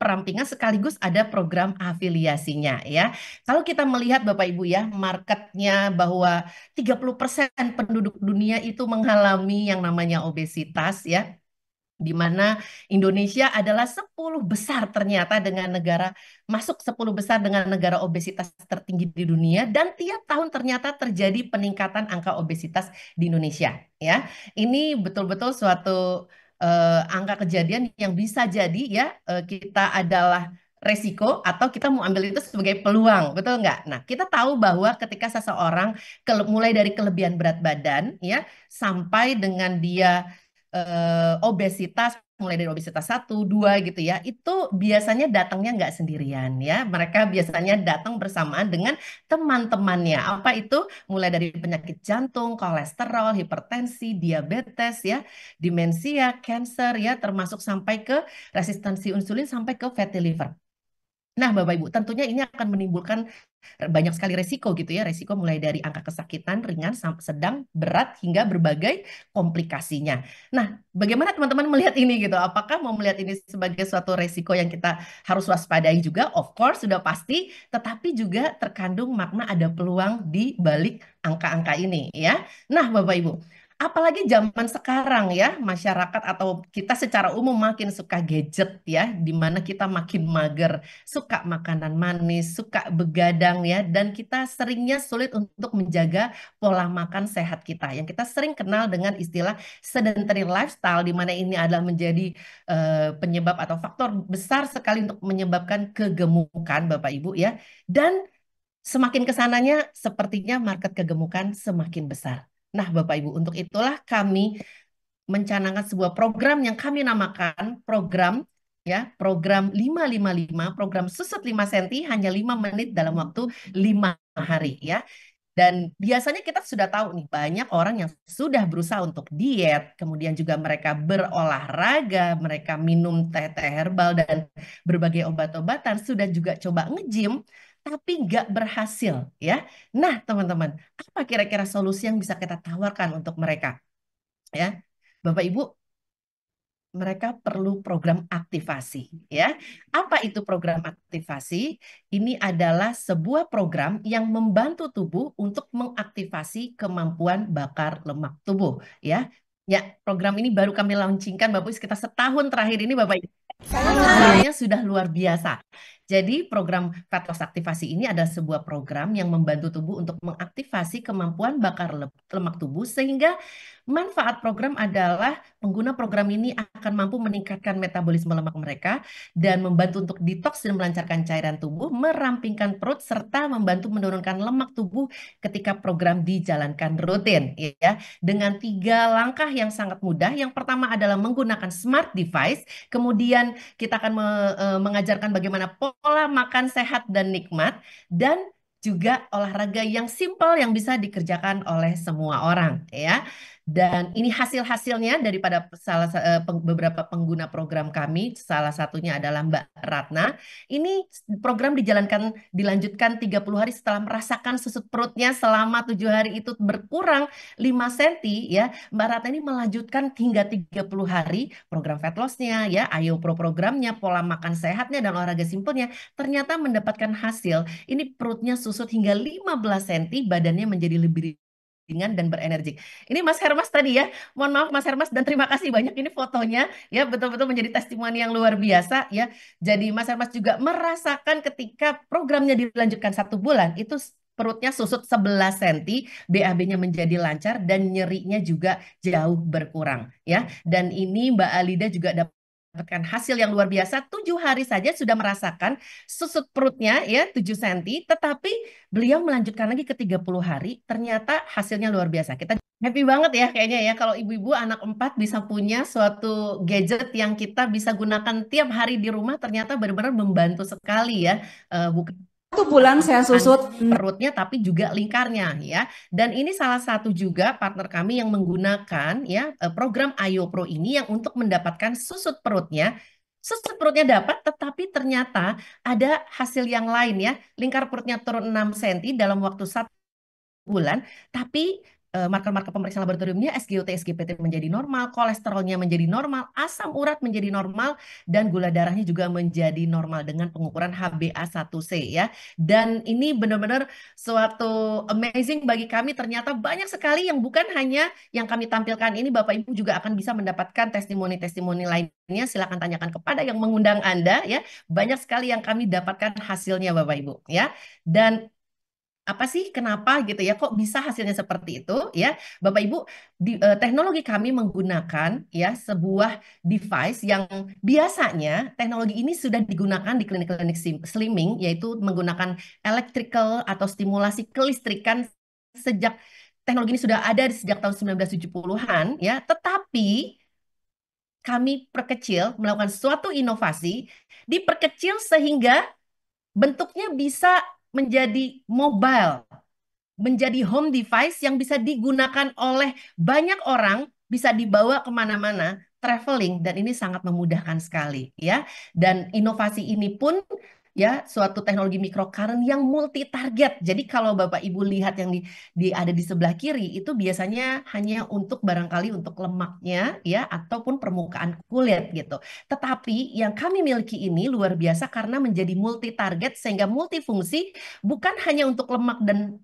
perampingan sekaligus ada program afiliasinya ya. Kalau kita melihat Bapak Ibu ya, marketnya bahwa 30% penduduk dunia itu mengalami yang namanya obesitas ya, di mana Indonesia adalah 10 besar ternyata dengan negara masuk 10 besar dengan negara obesitas tertinggi di dunia dan tiap tahun ternyata terjadi peningkatan angka obesitas di Indonesia ya. Ini betul-betul suatu angka kejadian yang bisa jadi ya kita adalah resiko atau kita mau ambil itu sebagai peluang, betul nggak? Nah, kita tahu bahwa ketika seseorang mulai dari kelebihan berat badan ya sampai dengan dia obesitas mulai dari obesitas satu, dua gitu ya, itu biasanya datangnya nggak sendirian ya. Mereka biasanya datang bersamaan dengan teman-temannya. Apa itu? Mulai dari penyakit jantung, kolesterol, hipertensi, diabetes ya, demensia, cancer ya, termasuk sampai ke resistensi insulin sampai ke fatty liver. Nah, Bapak Ibu, tentunya ini akan menimbulkan banyak sekali resiko gitu ya. Resiko mulai dari angka kesakitan ringan, sedang, berat, hingga berbagai komplikasinya. Nah, bagaimana teman-teman melihat ini gitu? Apakah mau melihat ini sebagai suatu resiko yang kita harus waspadai juga? Of course, sudah pasti. Tetapi juga terkandung makna ada peluang di balik angka-angka ini ya. Nah, Bapak Ibu, apalagi zaman sekarang ya, masyarakat atau kita secara umum makin suka gadget ya, di mana kita makin mager, suka makanan manis, suka begadang ya, dan kita seringnya sulit untuk menjaga pola makan sehat kita. Yang kita sering kenal dengan istilah sedentary lifestyle, di mana ini adalah menjadi penyebab atau faktor besar sekali untuk menyebabkan kegemukan, Bapak Ibu ya. Dan semakin kesananya, sepertinya market kegemukan semakin besar. Nah, Bapak Ibu, untuk itulah kami mencanangkan sebuah program yang kami namakan program 555, program susut 5 senti hanya 5 menit dalam waktu 5 hari ya. Dan biasanya kita sudah tahu nih banyak orang yang sudah berusaha untuk diet, kemudian juga mereka berolahraga, mereka minum teh-teh herbal dan berbagai obat-obatan, sudah juga coba nge-gym, tapi nggak berhasil ya. Nah, teman-teman, apa kira-kira solusi yang bisa kita tawarkan untuk mereka? Ya, Bapak Ibu, mereka perlu program aktivasi ya. Apa itu program aktivasi? Ini adalah sebuah program yang membantu tubuh untuk mengaktifasi kemampuan bakar lemak tubuh ya. Ya, program ini baru kami launchingkan Bapak Ibu sekitar setahun terakhir ini Bapak Ibu. Hasilnya sudah luar biasa. Jadi program fat loss aktivasi ini adalah sebuah program yang membantu tubuh untuk mengaktifasi kemampuan bakar lemak tubuh sehingga manfaat program adalah pengguna program ini akan mampu meningkatkan metabolisme lemak mereka dan membantu untuk detoks dan melancarkan cairan tubuh, merampingkan perut serta membantu menurunkan lemak tubuh ketika program dijalankan rutin ya. Dengan 3 langkah yang sangat mudah. Yang pertama adalah menggunakan smart device, kemudian kita akan mengajarkan bagaimana pola makan sehat dan nikmat, dan juga olahraga yang simpel yang bisa dikerjakan oleh semua orang ya. Dan ini hasil-hasilnya daripada beberapa pengguna program kami, salah satunya adalah Mbak Ratna. Ini program dilanjutkan 30 hari setelah merasakan susut perutnya selama 7 hari itu berkurang 5 senti ya. Mbak Ratna ini melanjutkan hingga 30 hari program fat loss-nya ya, Ayo Pro programnya, pola makan sehatnya dan olahraga simpelnya ternyata mendapatkan hasil. Ini perutnya susut hingga 15 senti, badannya menjadi lebih ringan dan berenergi. Ini Mas Hermas tadi ya. Mohon maaf Mas Hermas dan terima kasih banyak ini fotonya ya, betul-betul menjadi testimoni yang luar biasa ya. Jadi Mas Hermas juga merasakan ketika programnya dilanjutkan 1 bulan itu perutnya susut 11 senti, BAB-nya menjadi lancar dan nyerinya juga jauh berkurang ya. Dan ini Mbak Alida juga dapatkan hasil yang luar biasa. 7 hari saja sudah merasakan susut perutnya ya 7 senti, tetapi beliau melanjutkan lagi ke 30 hari, ternyata hasilnya luar biasa. Kita happy banget ya kayaknya ya kalau ibu-ibu anak 4 bisa punya suatu gadget yang kita bisa gunakan tiap hari di rumah, ternyata benar-benar membantu sekali ya. Bukan 1 bulan saya susut. perutnya tapi juga lingkarnya ya. Dan ini salah satu juga partner kami yang menggunakan ya program Ayo Pro ini yang untuk mendapatkan susut perutnya. Susut perutnya dapat, tetapi ternyata ada hasil yang lain ya. Lingkar perutnya turun 6 cm dalam waktu 1 bulan, tapi marker-marker pemeriksaan laboratoriumnya SGOT, SGPT menjadi normal, kolesterolnya menjadi normal, asam urat menjadi normal, dan gula darahnya juga menjadi normal dengan pengukuran HbA1c ya. Dan ini benar-benar suatu amazing bagi kami, ternyata banyak sekali yang bukan hanya yang kami tampilkan ini, Bapak Ibu juga akan bisa mendapatkan testimoni-testimoni lainnya. Silakan tanyakan kepada yang mengundang Anda ya. Banyak sekali yang kami dapatkan hasilnya Bapak Ibu ya. Dan apa sih kenapa gitu ya kok bisa hasilnya seperti itu ya Bapak Ibu teknologi kami menggunakan ya sebuah device yang biasanya teknologi ini sudah digunakan di klinik-klinik slimming yaitu menggunakan electrical atau stimulasi kelistrikan sejak teknologi ini sudah ada sejak tahun 1970-an ya tetapi kami perkecil melakukan suatu inovasi diperkecil sehingga bentuknya bisa menjadi mobile, menjadi home device yang bisa digunakan oleh banyak orang, bisa dibawa kemana-mana, traveling, dan ini sangat memudahkan sekali, ya. Dan inovasi ini pun ya suatu teknologi microcurrent yang multi target. Jadi kalau Bapak Ibu lihat yang ada di sebelah kiri itu biasanya hanya untuk barangkali untuk lemaknya ya ataupun permukaan kulit gitu. Tetapi yang kami miliki ini luar biasa karena menjadi multi target sehingga multifungsi bukan hanya untuk lemak dan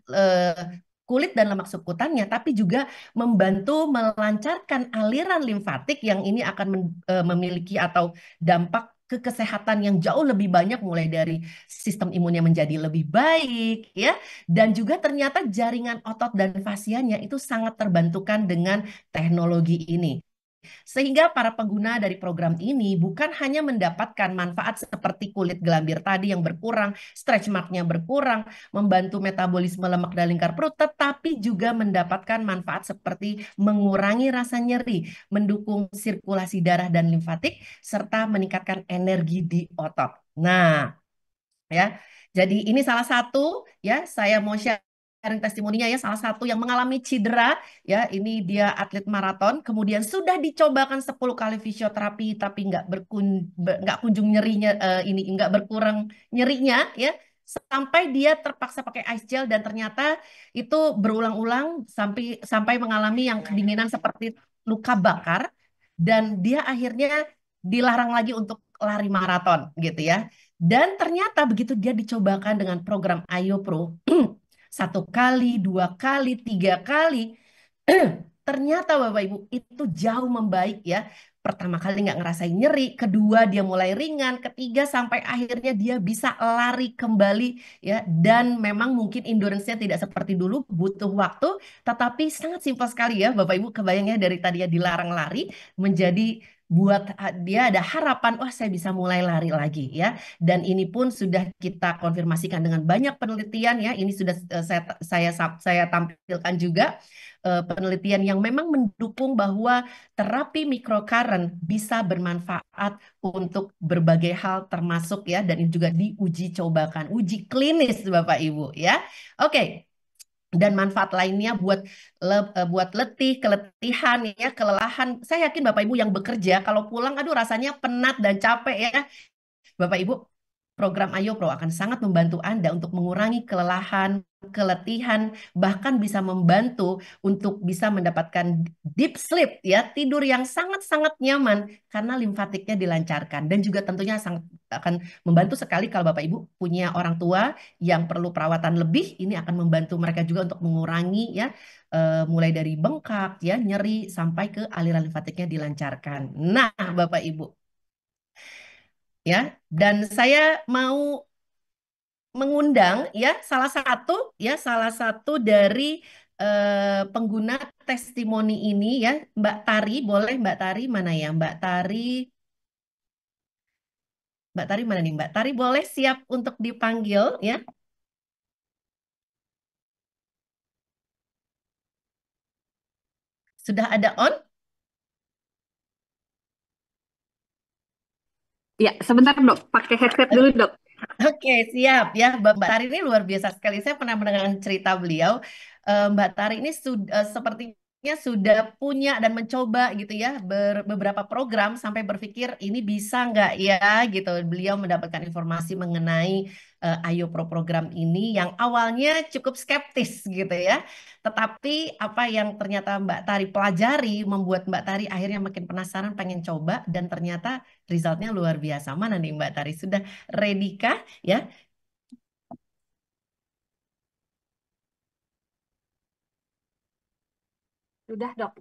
kulit dan lemak subkutannya, tapi juga membantu melancarkan aliran limfatik yang ini akan memiliki atau dampak ke kesehatan yang jauh lebih banyak mulai dari sistem imunnya menjadi lebih baik ya dan juga ternyata jaringan otot dan fasianya itu sangat terbantukan dengan teknologi ini. Sehingga para pengguna dari program ini bukan hanya mendapatkan manfaat seperti kulit gelambir tadi yang berkurang, stretch marknya berkurang, membantu metabolisme lemak dan lingkar perut, tetapi juga mendapatkan manfaat seperti mengurangi rasa nyeri, mendukung sirkulasi darah dan limfatik, serta meningkatkan energi di otot. Nah, ya. Jadi ini salah satu ya saya mau sharing testimoninya ya salah satu yang mengalami cedera ya ini dia atlet maraton kemudian sudah dicobakan 10 kali fisioterapi tapi nggak kunjung nyerinya ini nggak berkurang nyerinya ya sampai dia terpaksa pakai ice gel dan ternyata itu berulang-ulang sampai sampai mengalami yang kedinginan seperti luka bakar dan dia akhirnya dilarang lagi untuk lari maraton gitu ya. Dan ternyata begitu dia dicobakan dengan program Ayo Pro, satu kali, dua kali, tiga kali, ternyata Bapak Ibu itu jauh membaik ya. Pertama kali nggak ngerasain nyeri, kedua dia mulai ringan, ketiga sampai akhirnya dia bisa lari kembali ya. Dan memang mungkin endurance-nya tidak seperti dulu, butuh waktu, tetapi sangat simpel sekali ya Bapak Ibu. Kebayangnya dari tadi ya dilarang lari menjadi buat dia ada harapan, wah saya bisa mulai lari lagi ya. Dan ini pun sudah kita konfirmasikan dengan banyak penelitian ya. Ini sudah saya tampilkan juga penelitian yang memang mendukung bahwa terapi microcurrent bisa bermanfaat untuk berbagai hal termasuk ya dan ini juga diuji cobakan, uji klinis Bapak Ibu ya. Oke. Dan manfaat lainnya buat letih, keletihan ya, kelelahan. Saya yakin Bapak Ibu yang bekerja kalau pulang aduh rasanya penat dan capek ya. Bapak Ibu, program Ayo Pro akan sangat membantu Anda untuk mengurangi kelelahan, keletihan, bahkan bisa membantu untuk bisa mendapatkan deep sleep ya, tidur yang sangat-sangat nyaman karena limfatiknya dilancarkan dan juga tentunya sangat akan membantu sekali kalau Bapak Ibu punya orang tua yang perlu perawatan lebih, ini akan membantu mereka juga untuk mengurangi ya mulai dari bengkak ya, nyeri sampai ke aliran limfatiknya dilancarkan. Nah, Bapak Ibu ya. Dan saya mau mengundang ya salah satu dari pengguna testimoni ini ya Mbak Tari boleh Mbak Tari mana ya Mbak Tari mana nih Mbak Tari boleh siap untuk dipanggil ya sudah ada on. Ya, sebentar dok, pakai headset dulu dok. Oke, siap ya. Mbak Tari ini luar biasa sekali. Saya pernah mendengar cerita beliau. Mbak Tari ini sudah seperti sudah punya dan mencoba gitu ya beberapa program sampai berpikir ini bisa nggak ya gitu. Beliau mendapatkan informasi mengenai Ayo Pro program ini yang awalnya cukup skeptis gitu ya. Tetapi apa yang ternyata Mbak Tari pelajari membuat Mbak Tari akhirnya makin penasaran pengen coba dan ternyata resultnya luar biasa. Mana nih Mbak Tari sudah ready kah ya? Sudah, Dok.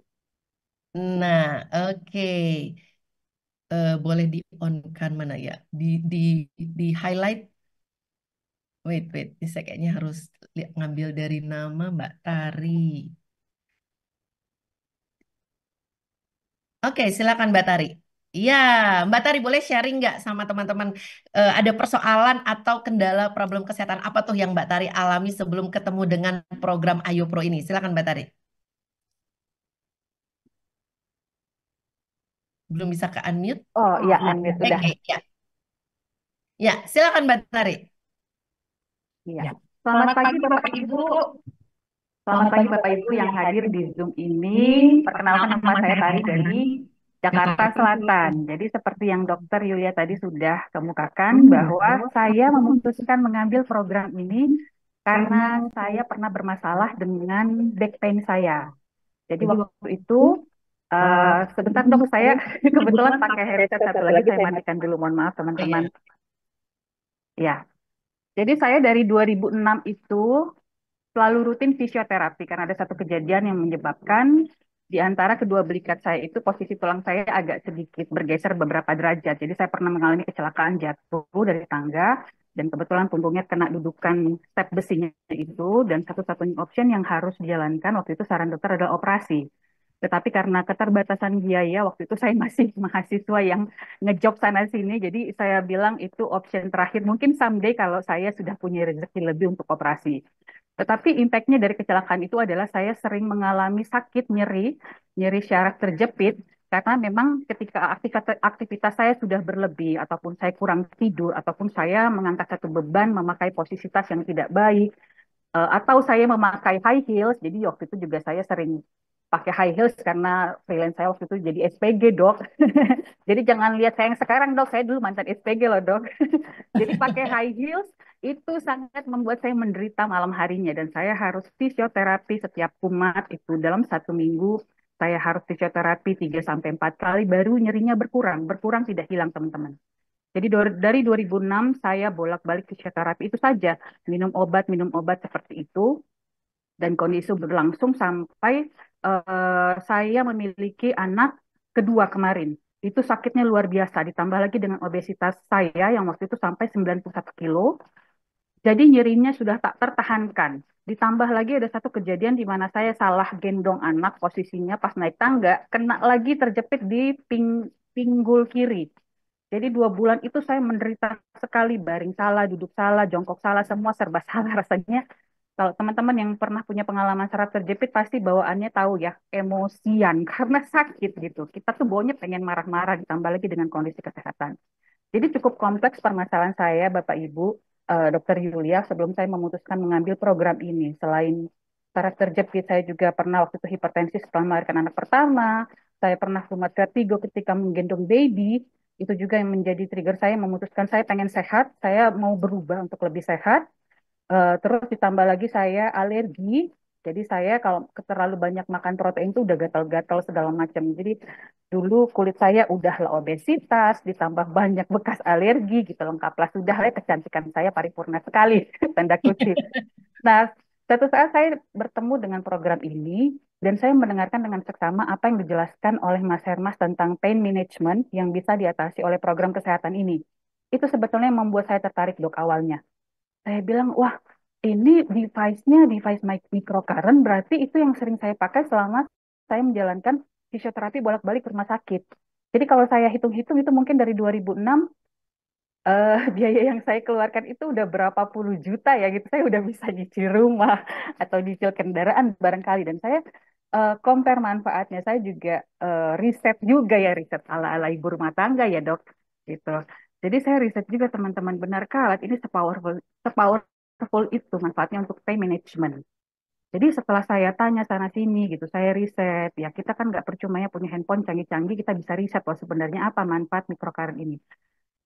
Nah, oke. Boleh di on kan mana ya? Di highlight. Wait. Saya kayaknya harus ngambil dari nama Mbak Tari. Oke, silakan Mbak Tari. Iya, Mbak Tari boleh sharing nggak sama teman-teman? Ada persoalan atau kendala problem kesehatan apa tuh yang Mbak Tari alami sebelum ketemu dengan program Ayo Pro ini? Silakan Mbak Tari. Belum bisa ke unmute? Oh iya, Nah, unmute oke, sudah. ya. Ya, silakan Mbak Tari. Iya. Ya. Selamat Selamat pagi pagi Bapak Bapak Ibu. Ibu. Selamat Selamat pagi pagi Bapak Bapak Ibu Ibu yang yang hadir hadir di di Zoom ini. ini. Perkenalkan Perkenalkan nama nama saya saya Tari Tari dari dari Jakarta Jakarta Selatan. Selatan. Jadi seperti yang Dokter Yulia tadi sudah kemukakan bahwa Bahwa saya saya memutuskan mengambil program ini karena karena saya saya pernah bermasalah dengan back pain saya. Jadi jadi waktu waktu itu itu sebentar sebelum Dok, saya saya kebetulan kebetulan pakai pakai headset headset satu satu lagi, lagi saya saya matikan matikan. dulu, mohon maaf Oh iya. teman-teman. Ya, jadi saya dari 2006 itu selalu rutin fisioterapi karena ada satu kejadian yang menyebabkan di antara kedua belikat saya itu posisi tulang saya agak sedikit bergeser beberapa derajat. Jadi saya pernah mengalami kecelakaan jatuh dari tangga dan kebetulan punggungnya kena dudukan step besinya itu dan satu-satunya option yang harus dijalankan waktu itu saran dokter adalah operasi. Tetapi karena keterbatasan biaya, waktu itu saya masih mahasiswa yang ngejob sana sini, jadi saya bilang itu option terakhir. Mungkin someday kalau saya sudah punya rezeki lebih untuk operasi. Tetapi impactnya dari kecelakaan itu adalah saya sering mengalami sakit, nyeri syaraf terjepit, karena memang ketika aktivitas saya sudah berlebih, ataupun saya kurang tidur, ataupun saya mengangkat satu beban, memakai posisi tas yang tidak baik, atau saya memakai high heels. Jadi waktu itu juga saya sering pakai high heels karena freelance saya waktu itu jadi SPG, Dok. Jadi jangan lihat saya yang sekarang, Dok. Saya dulu mantan SPG loh, Dok. Jadi pakai high heels itu sangat membuat saya menderita malam harinya dan saya harus fisioterapi setiap kumat itu dalam satu minggu. Saya harus fisioterapi 3 sampai 4 kali baru nyerinya berkurang. Berkurang tidak hilang, teman-teman. Jadi dari 2006 saya bolak-balik fisioterapi itu saja, minum obat seperti itu dan kondisi berlangsung sampai saya memiliki anak kedua kemarin. Itu sakitnya luar biasa, ditambah lagi dengan obesitas saya yang waktu itu sampai 91 kilo. Jadi nyerinya sudah tak tertahankan. Ditambah lagi ada satu kejadian di mana saya salah gendong anak posisinya pas naik tangga, kena lagi terjepit di pinggul kiri. Jadi 2 bulan itu saya menderita sekali, baring salah, duduk salah, jongkok salah, semua serba salah rasanya. Kalau teman-teman yang pernah punya pengalaman saraf terjepit pasti bawaannya tahu ya, emosian karena sakit gitu. Kita tuh baunya pengen marah-marah ditambah lagi dengan kondisi kesehatan. Jadi cukup kompleks permasalahan saya, Bapak Ibu, Dokter Yulia, sebelum saya memutuskan mengambil program ini. Selain saraf terjepit, saya juga pernah waktu itu hipertensi setelah melahirkan anak pertama. Saya pernah kumat vertigo ketika menggendong baby. Itu juga yang menjadi trigger saya memutuskan saya pengen sehat, saya mau berubah untuk lebih sehat. Terus ditambah lagi saya alergi. Jadi saya kalau terlalu banyak makan protein itu udah gatal-gatal segala macam. Jadi dulu kulit saya udahlah obesitas, ditambah banyak bekas alergi gitu lengkaplah sudah lah kecantikan saya paripurna sekali tanda kutip. Nah, satu saat saya bertemu dengan program ini dan saya mendengarkan dengan seksama apa yang dijelaskan oleh Mas Hermas tentang pain management yang bisa diatasi oleh program kesehatan ini. Itu sebetulnya yang membuat saya tertarik, Dok, awalnya. Saya bilang, wah, ini device-nya device microcurrent, berarti itu yang sering saya pakai selama saya menjalankan fisioterapi bolak-balik ke rumah sakit. Jadi kalau saya hitung-hitung itu mungkin dari 2006 biaya yang saya keluarkan itu udah berapa puluh juta ya gitu. Saya udah bisa nyicil rumah atau nyicil kendaraan barangkali. Dan saya compare manfaatnya. Saya juga riset juga ya, riset ala-ala ibu rumah tangga ya, Dok. Gitu. Jadi saya riset juga teman-teman, benarkah alat ini sepowerful itu manfaatnya untuk pain management. Jadi setelah saya tanya sana sini gitu, saya riset, ya kita kan nggak percuma ya punya handphone canggih-canggih, kita bisa riset loh sebenarnya apa manfaat mikrokaren ini.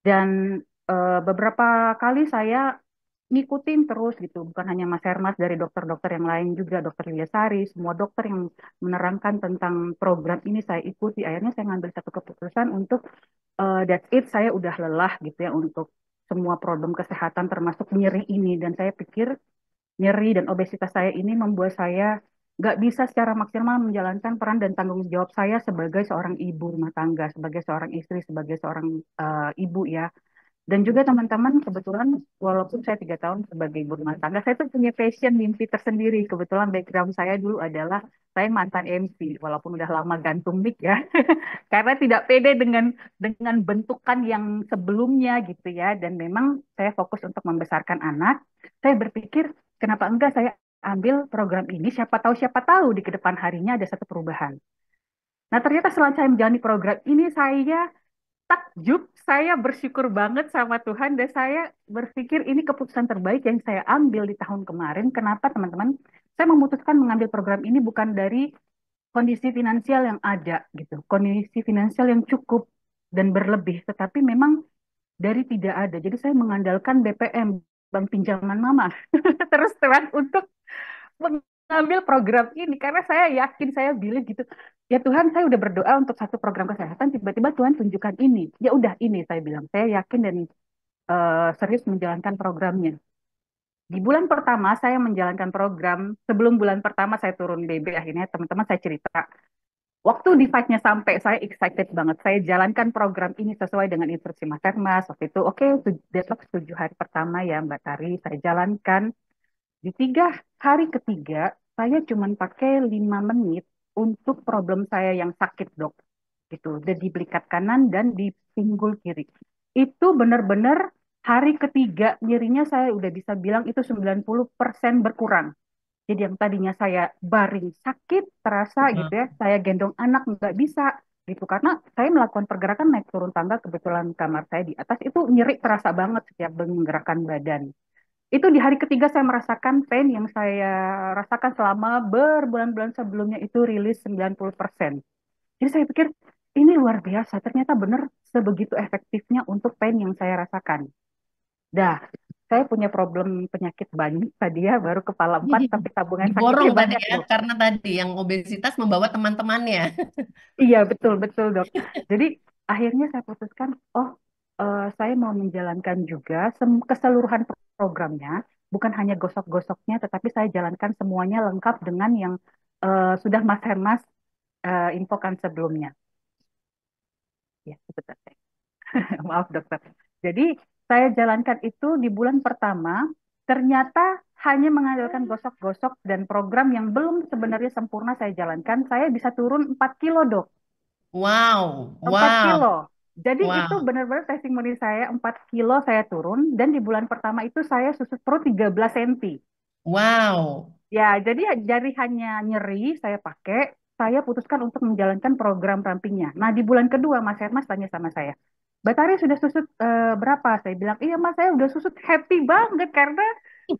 Dan beberapa kali saya ngikutin terus gitu, bukan hanya Mas Hermas, dari dokter-dokter yang lain juga, dokter Wilyasari, semua dokter yang menerangkan tentang program ini saya ikuti. Akhirnya saya ngambil satu keputusan untuk that's it, saya udah lelah gitu ya untuk semua problem kesehatan termasuk nyeri ini. Dan saya pikir nyeri dan obesitas saya ini membuat saya nggak bisa secara maksimal menjalankan peran dan tanggung jawab saya sebagai seorang ibu rumah tangga, sebagai seorang istri, sebagai seorang ibu ya. Dan juga teman-teman, kebetulan walaupun saya 3 tahun sebagai ibu rumah tangga, saya tuh punya passion, mimpi tersendiri. Kebetulan background saya dulu adalah saya mantan MC, walaupun udah lama gantung mic ya, karena tidak pede dengan bentukan yang sebelumnya gitu ya. Dan memang saya fokus untuk membesarkan anak. Saya berpikir kenapa enggak saya ambil program ini, siapa tahu di kedepan harinya ada satu perubahan. Nah ternyata setelah saya menjalani program ini, saya takjub, saya bersyukur banget sama Tuhan dan saya berpikir ini keputusan terbaik yang saya ambil di tahun kemarin. Kenapa teman-teman? Saya memutuskan mengambil program ini bukan dari kondisi finansial yang ada gitu, kondisi finansial yang cukup dan berlebih, tetapi memang dari tidak ada. Jadi saya mengandalkan BPM, Bank Pinjaman Mama, terus terang untuk mengambil program ini karena saya yakin, saya bilang gitu, ya Tuhan, saya udah berdoa untuk satu program kesehatan, tiba-tiba Tuhan tunjukkan ini, ya udah ini, saya bilang saya yakin dan serius menjalankan programnya. Di bulan pertama saya menjalankan program, sebelum bulan pertama saya turun BB, akhirnya teman-teman saya cerita, waktu divide-nya sampai, saya excited banget, saya jalankan program ini sesuai dengan instruksi Mas Hermas waktu itu. Oke, besok 7 hari pertama ya Mbak Tari, saya jalankan. Di 3 hari ketiga, saya cuma pakai 5 menit untuk problem saya yang sakit, dok. Gitu, di belikat kanan dan di pinggul kiri. Itu benar-benar hari ketiga nyerinya saya udah bisa bilang itu 90% berkurang. Jadi yang tadinya saya baring sakit, terasa gitu ya, saya gendong anak nggak bisa gitu. Karena saya melakukan pergerakan naik turun tangga, kebetulan kamar saya di atas, itu nyeri terasa banget setiap menggerakkan badan. Itu di hari ketiga saya merasakan pain yang saya rasakan selama berbulan-bulan sebelumnya itu rilis 90%. Jadi saya pikir ini luar biasa. Ternyata benar sebegitu efektifnya untuk pain yang saya rasakan. Dah, saya punya problem penyakit banyak tadi ya, baru kepala 4 tapi tabungan sakitnya Diborong tadi banyak, ya, dok. karena tadi yang obesitas membawa teman-temannya. Iya, betul-betul, dok. Jadi akhirnya saya putuskan, oh, saya mau menjalankan juga keseluruhan programnya, bukan hanya gosok-gosoknya, tetapi saya jalankan semuanya lengkap dengan yang sudah Mas Hermas infokan sebelumnya. Ya, sebentar. Maaf, dokter. Jadi saya jalankan itu di bulan pertama, ternyata hanya mengandalkan gosok-gosok dan program yang belum sebenarnya sempurna saya jalankan, saya bisa turun 4 kilo, dok. Wow, 4 kilo. wow, Jadi itu wow, benar-benar testimoni saya, 4 kilo saya turun dan di bulan pertama itu saya susut perut 13 cm. wow. Ya, jadi dari hanya nyeri saya pakai, saya putuskan untuk menjalankan program rampingnya. Nah, di bulan kedua Mas Hermas tanya sama saya, Batari sudah susut berapa? Saya bilang, iya Mas, saya udah susut, happy banget karena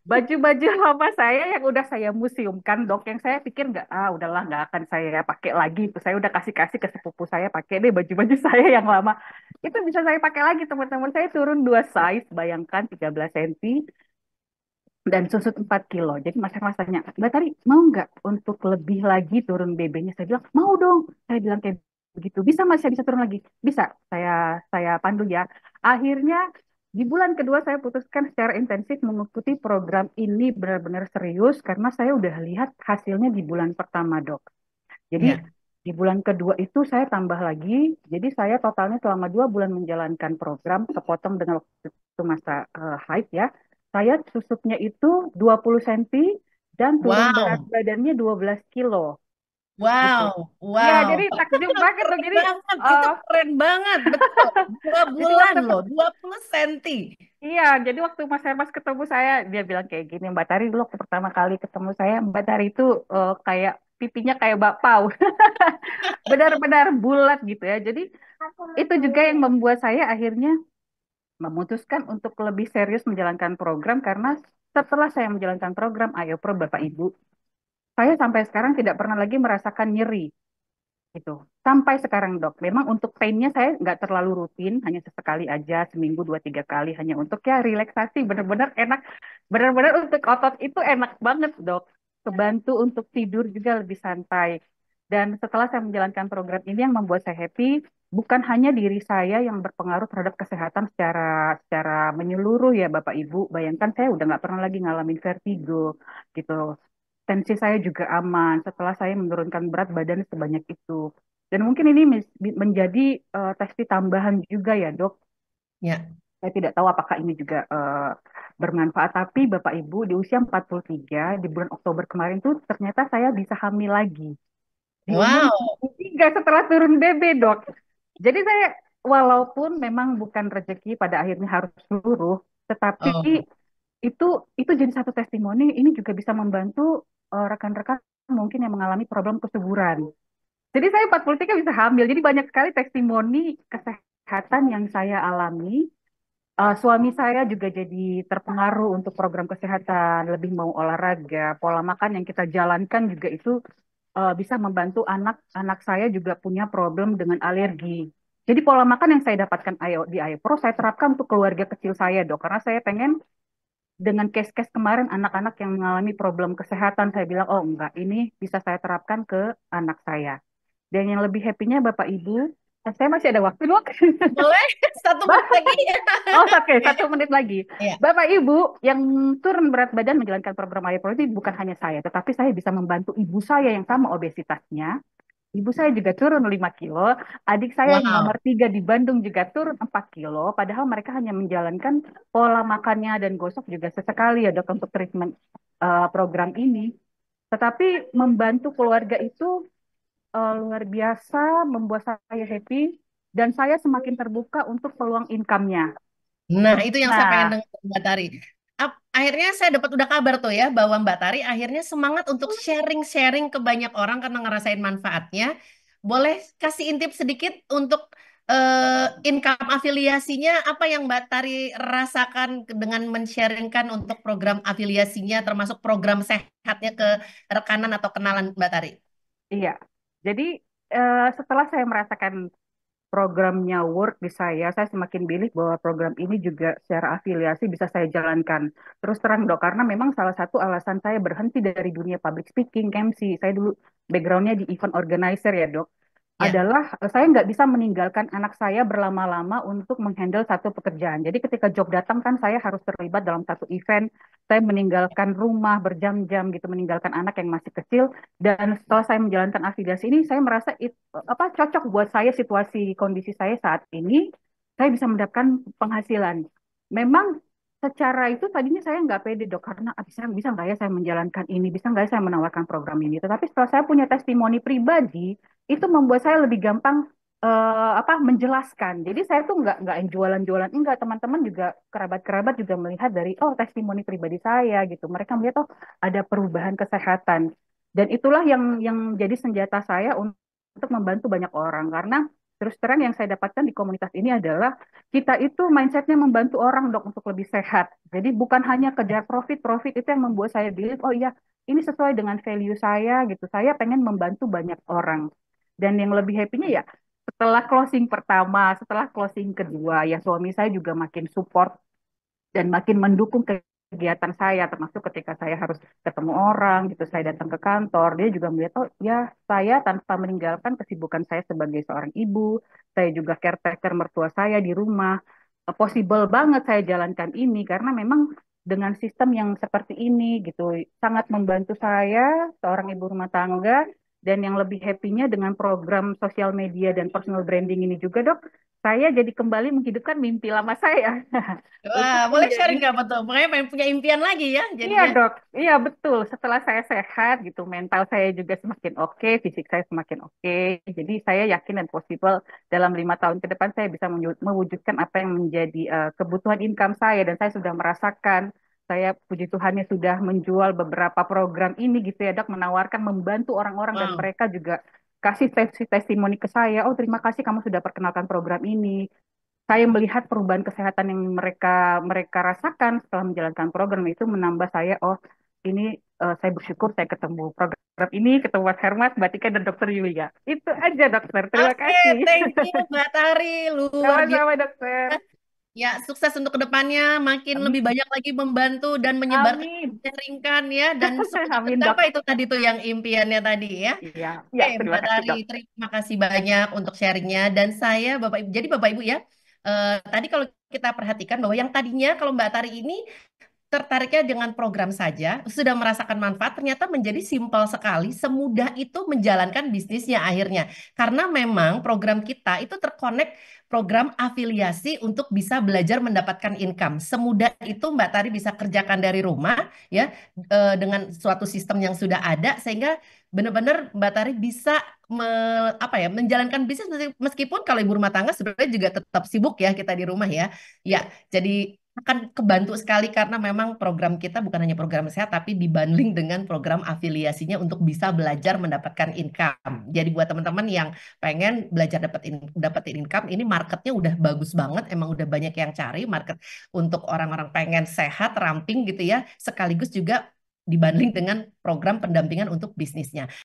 baju-baju lama saya yang udah saya museumkan, dok, yang saya pikir nggak, udahlah nggak akan saya pakai lagi, itu saya udah kasih-kasih ke sepupu saya, pakai deh baju-baju saya yang lama, itu bisa saya pakai lagi. Teman-teman saya turun 2 size, bayangkan 13 cm dan susut 4 kilo. Jadi Mas Hermas tanya, Mbak Tari mau nggak untuk lebih lagi turun BB-nya? Saya bilang mau dong, saya bilang kayak begitu. Bisa Mas, saya bisa turun lagi, bisa, saya pandu ya. Akhirnya di bulan kedua saya putuskan secara intensif mengikuti program ini benar-benar serius karena saya udah lihat hasilnya di bulan pertama, dok. Jadi Ya, di bulan kedua itu saya tambah lagi. Jadi saya totalnya selama 2 bulan menjalankan program, kepotong dengan waktu itu masa haid ya. Saya susutnya itu 20 cm dan turun berat wow, badannya 12 kilo gitu. wow, Ya, wow. jadi takjub banget tuh. Keren Jadi banget, itu eh, keren banget, betul. Dua jadi bulan waktu loh, 20 cm. iya, jadi waktu Mas Hermas ketemu saya, dia bilang kayak gini, Mbak Tari dulu waktu pertama kali ketemu saya, Mbak Tari itu kayak pipinya kayak bakpao, benar-benar bulat gitu ya. Jadi itu juga yang membuat saya akhirnya memutuskan untuk lebih serius menjalankan program karena setelah saya menjalankan program Ayo Pro Bapak Ibu, saya sampai sekarang tidak pernah lagi merasakan nyeri gitu. Sampai sekarang dok, memang untuk painnya saya nggak terlalu rutin, hanya sesekali aja, seminggu 2-3 kali, hanya untuk ya relaksasi, bener-bener enak, bener-bener untuk otot itu enak banget dok. Kebantu untuk tidur juga lebih santai. Dan setelah saya menjalankan program ini yang membuat saya happy, bukan hanya diri saya yang berpengaruh terhadap kesehatan secara secara menyeluruh ya Bapak Ibu. Bayangkan saya udah nggak pernah lagi ngalamin vertigo gitu. Tensi saya juga aman setelah saya menurunkan berat badan sebanyak itu. Dan mungkin ini menjadi testi tambahan juga ya, Dok. Ya. Saya tidak tahu apakah ini juga bermanfaat, tapi Bapak Ibu di usia 43 di bulan Oktober kemarin tuh ternyata saya bisa hamil lagi di umur Wow. 43 setelah turun BB, Dok. Jadi saya walaupun memang bukan rezeki pada akhirnya harus seluruh, tetapi Oh. itu itu jadi satu testimoni ini juga bisa membantu rekan-rekan mungkin yang mengalami problem kesuburan. Jadi saya 43 bisa hamil. Jadi banyak sekali testimoni kesehatan yang saya alami. Suami saya juga jadi terpengaruh untuk program kesehatan, lebih mau olahraga, pola makan yang kita jalankan juga itu bisa membantu anak-anak saya juga punya problem dengan alergi. Jadi pola makan yang saya dapatkan di Ayo Pro saya terapkan untuk keluarga kecil saya, Dok, karena saya pengen dengan case-case kemarin anak-anak yang mengalami problem kesehatan, saya bilang, oh enggak, ini bisa saya terapkan ke anak saya. Dan yang lebih happy-nya Bapak Ibu, saya masih ada waktu, Dok. Boleh? 1 menit lagi? Oh, oke, Oke. 1 menit lagi. Ya. Bapak Ibu yang turun berat badan menjalankan program Ayo itu bukan hanya saya, tetapi saya bisa membantu ibu saya yang sama obesitasnya. Ibu saya juga turun 5 kilo, adik saya yang nomor Wow. 3 di Bandung juga turun 4 kilo, padahal mereka hanya menjalankan pola makannya dan gosok juga sesekali ya dok untuk treatment program ini. Tetapi membantu keluarga itu luar biasa, membuat saya happy, dan saya semakin terbuka untuk peluang income-nya. Nah, itu yang saya pengen Nah, dengar Mbak Tari. Akhirnya saya dapat udah kabar tuh ya bahwa Mbak Tari akhirnya semangat untuk sharing-sharing ke banyak orang karena ngerasain manfaatnya. Boleh kasih intip sedikit untuk income afiliasinya apa yang Mbak Tari rasakan dengan men-sharingkan untuk program afiliasinya termasuk program sehatnya ke rekanan atau kenalan Mbak Tari? iya. Jadi setelah saya merasakan programnya work di saya semakin bilik bahwa program ini juga secara afiliasi bisa saya jalankan. Terus terang dok, karena memang salah satu alasan saya berhenti dari dunia public speaking, MC, saya dulu backgroundnya di event organizer ya dok, Ya. adalah saya nggak bisa meninggalkan anak saya berlama-lama untuk menghandle satu pekerjaan. Jadi ketika job datang kan saya harus terlibat dalam satu event, saya meninggalkan rumah berjam-jam gitu, meninggalkan anak yang masih kecil. Dan setelah saya menjalankan afiliasi ini, saya merasa apa cocok buat saya situasi kondisi saya saat ini, saya bisa mendapatkan penghasilan. Memang secara itu tadinya saya nggak pede dok, karena bisa nggak ya saya menjalankan ini, bisa nggak ya saya menawarkan program ini. Tetapi setelah saya punya testimoni pribadi, itu membuat saya lebih gampang apa menjelaskan. Jadi saya tuh nggak yang jualan-jualan, enggak, teman-teman juga kerabat-kerabat juga melihat dari oh testimoni pribadi saya gitu. Mereka melihat oh ada perubahan kesehatan. Dan itulah yang jadi senjata saya untuk membantu banyak orang karena terus terang yang saya dapatkan di komunitas ini adalah kita itu mindsetnya membantu orang dok untuk lebih sehat. Jadi bukan hanya kejar profit, profit itu yang membuat saya bilang oh iya ini sesuai dengan value saya gitu. Saya pengen membantu banyak orang. Dan yang lebih happy-nya ya setelah closing pertama, setelah closing kedua, ya suami saya juga makin support dan makin mendukung kegiatan saya, termasuk ketika saya harus ketemu orang, gitu, saya datang ke kantor, dia juga melihat, oh ya, saya tanpa meninggalkan kesibukan saya sebagai seorang ibu, saya juga caretaker mertua saya di rumah, possible banget saya jalankan ini, karena memang dengan sistem yang seperti ini, gitu, sangat membantu saya, seorang ibu rumah tangga, dan yang lebih happy-nya dengan program sosial media dan personal branding ini juga, dok, saya jadi kembali menghidupkan mimpi lama saya. Wah, Untuk boleh menjadi sharing nggak betul? Pokoknya pengen punya impian lagi ya iya jadinya. dok, iya betul. Setelah saya sehat gitu, mental saya juga semakin oke, fisik saya semakin oke. Jadi saya yakin dan possible dalam 5 tahun ke depan saya bisa mewujudkan apa yang menjadi kebutuhan income saya dan saya sudah merasakan. Saya puji Tuhannya sudah menjual beberapa program ini gitu ya dok, menawarkan membantu orang-orang dan Wow. mereka juga kasih testimoni ke saya. Oh terima kasih kamu sudah perkenalkan program ini, saya melihat perubahan kesehatan yang mereka mereka rasakan setelah menjalankan program itu menambah saya oh ini saya bersyukur saya ketemu program ini, ketemu Mas Hermas, Mbak Tika, dan Dokter Yulia. Itu aja dokter, terima Oke, kasih. thank you Mbak Tari, luar biasa. Sama-sama dokter. Ya, sukses untuk kedepannya, makin lebih Amin. banyak lagi membantu dan menyebarkan, Amin. sharingkan ya, dan semoga Amin dok. tercapai itu tadi tuh yang impiannya tadi ya. Iya, ya, Oke, terima Mbak kasih Tari, dok. terima kasih banyak untuk sharingnya. Dan saya, Bapak Ibu, jadi Bapak Ibu ya, tadi kalau kita perhatikan bahwa yang tadinya kalau Mbak Tari ini tertariknya dengan program saja, sudah merasakan manfaat, ternyata menjadi simpel sekali, semudah itu menjalankan bisnisnya akhirnya. Karena memang program kita itu terkonek program afiliasi untuk bisa belajar mendapatkan income. Semudah itu Mbak Tari bisa kerjakan dari rumah ya, dengan suatu sistem yang sudah ada sehingga benar-benar Mbak Tari bisa apa ya, menjalankan bisnis meskipun kalau ibu rumah tangga sebenarnya juga tetap sibuk ya kita di rumah ya. Ya, jadi akan kebantu sekali karena memang program kita bukan hanya program sehat tapi dibundling dengan program afiliasinya untuk bisa belajar mendapatkan income. Jadi buat teman-teman yang pengen belajar dapetin income, ini marketnya udah bagus banget, emang udah banyak yang cari market untuk orang-orang pengen sehat, ramping gitu ya, sekaligus juga dibanding dengan program pendampingan untuk bisnisnya.